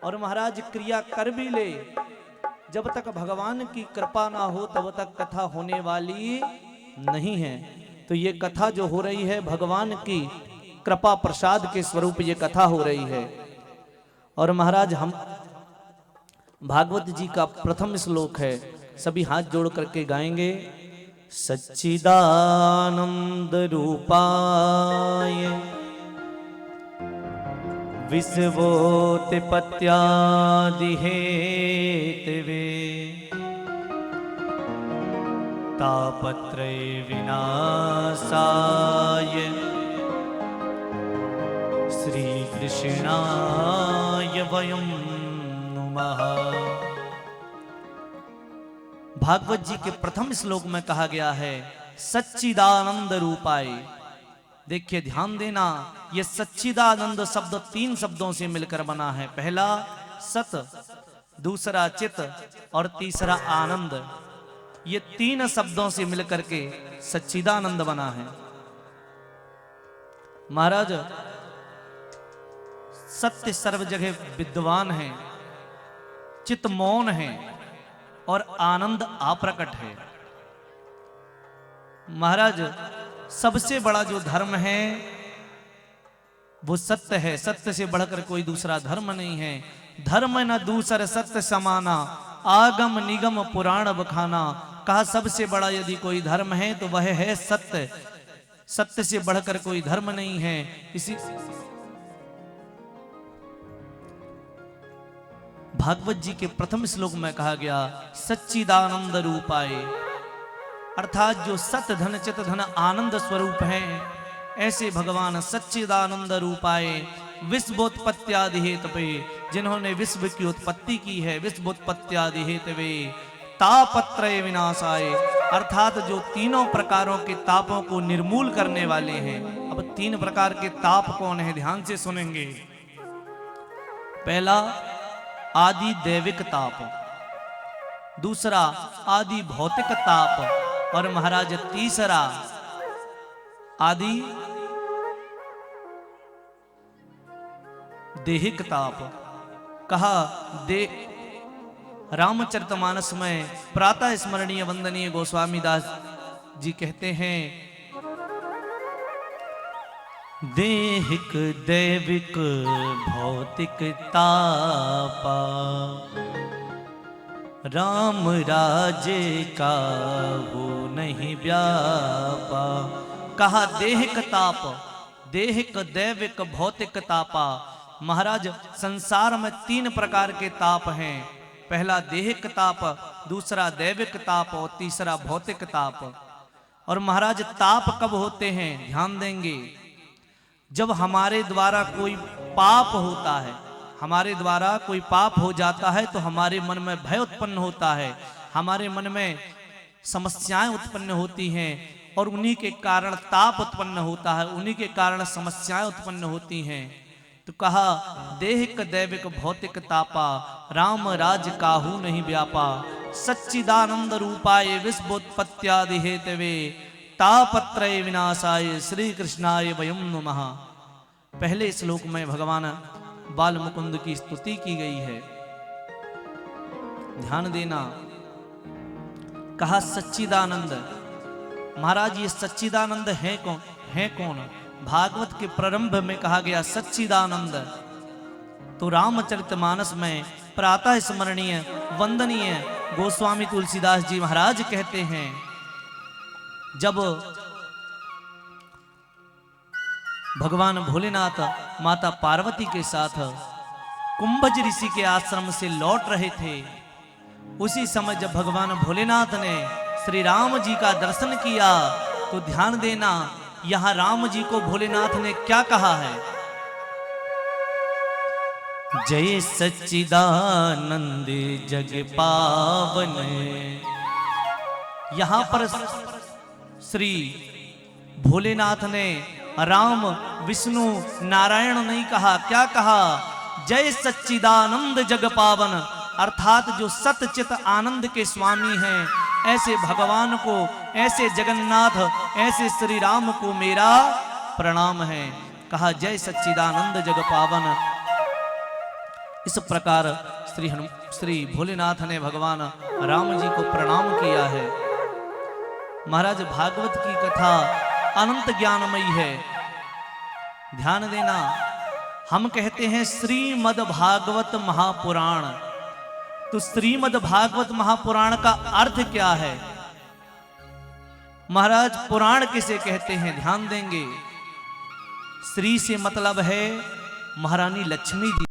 और महाराज क्रिया कर भी ले, जब तक भगवान की कृपा ना हो तब तक कथा होने वाली नहीं है। तो ये कथा जो हो रही है भगवान की कृपा प्रसाद के स्वरूप ये कथा हो रही है। और महाराज हम भागवत जी का प्रथम श्लोक है, सभी हाथ जोड़ करके गाएंगे। सच्चिदानंद रूपाय विश्वोत्पत्त्यादि हेतवे तापत्रय विनाशाय श्री कृष्णाय वयं नुमः। भागवत जी के प्रथम श्लोक में कहा गया है सच्चिदानंद रूपाय। देखिए ध्यान देना, यह सच्चिदानंद शब्द 3 शब्दों से मिलकर बना है। पहला सत, दूसरा चित और तीसरा आनंद। ये 3 शब्दों से मिलकर के सच्चिदानंद बना है। महाराज सत्य सर्व जगह विद्वान है, चित मौन है और आनंद अप्रकट है। महाराज सबसे बड़ा जो धर्म है वो सत्य है, सत्य से बढ़कर कोई दूसरा धर्म नहीं है। धर्म न दूसर सत्य समाना, आगम निगम पुराण बखाना। कहा सबसे बड़ा यदि कोई धर्म है तो वह है सत्य, सत्य से बढ़कर कोई धर्म नहीं है। इसी भागवत जी के प्रथम श्लोक में कहा गया सच्चिदानंद रूपाय, अर्थात जो सत्य धन चित धन आनंद स्वरूप है, ऐसे भगवान सच्चिदानंद रूपाय विश्वोत्पत्त्यादि हेतवे, जिन्होंने विश्व की उत्पत्ति की है, विश्वोत्पत्त्यादि हेतवे तापत्रय विनाशाय, अर्थात जो तीनों प्रकारों के तापों को निर्मूल करने वाले हैं। अब 3 प्रकार के ताप कौन है, ध्यान से सुनेंगे। पहला आदि दैविक ताप, दूसरा आदि भौतिक ताप और महाराज तीसरा आदि देहिक ताप। कहा दे रामचरितमानस में प्रातः स्मरणीय वंदनीय गोस्वामी दास जी कहते हैं देहिक दैविक भौतिक तापा राम राज्य का हो नहीं व्यापा। कहा देहिक ताप, देहिक दैविक भौतिक तापा। महाराज संसार में 3 प्रकार के ताप हैं। पहला देहिक ताप, दूसरा दैविक ताप और तीसरा भौतिक ताप। और महाराज ताप कब होते हैं, ध्यान देंगे, जब हमारे द्वारा कोई पाप होता है, हमारे द्वारा कोई पाप हो जाता है तो हमारे मन में भय उत्पन्न होता है, हमारे मन में समस्याएं उत्पन्न होती हैं और उन्हीं के कारण ताप उत्पन्न होता है, उन्हीं के कारण समस्याएं उत्पन्न होती हैं। तो कहा देहिक दैविक भौतिक तापा राम राज काहू नहीं व्यापा। सच्चिदानंद रूपाय विश्वोत्पत्त्यादि हेतवे तापत्रय विनाशाय श्री कृष्णाय वयं नुमः। पहले श्लोक में भगवान बाल मुकुंद की स्तुति की गई है, ध्यान देना। कहा सच्चिदानंद। महाराज ये सच्चिदानंद है कौन, है कौन? भागवत के प्रारंभ में कहा गया सच्चिदानंद। तो रामचरितमानस में प्रातः स्मरणीय वंदनीय गोस्वामी तुलसीदास जी महाराज कहते हैं, जब भगवान भोलेनाथ माता पार्वती के साथ कुंभज ऋषि के आश्रम से लौट रहे थे, उसी समय जब भगवान भोलेनाथ ने श्री राम जी का दर्शन किया तो ध्यान देना, यहां राम जी को भोलेनाथ ने क्या कहा है? जय सच्चिदानंद जग पावन। यहां पर श्री भोलेनाथ ने राम विष्णु नारायण नहीं कहा, क्या कहा? जय सच्चिदानंद जग पावन, अर्थात जो सतचित आनंद के स्वामी हैं, ऐसे भगवान को, ऐसे जगन्नाथ, ऐसे श्री राम को मेरा प्रणाम है। कहा जय सच्चिदानंद जग पावन। इस प्रकार श्री भोलेनाथ ने भगवान राम जी को प्रणाम किया है। महाराज भागवत की कथा अनंत ज्ञानमयी है। ध्यान देना, हम कहते हैं श्रीमद् भागवत महापुराण, तो श्रीमद् भागवत महापुराण का अर्थ क्या है? महाराज पुराण किसे कहते हैं? ध्यान देंगे, श्री से मतलब है महारानी लक्ष्मी जी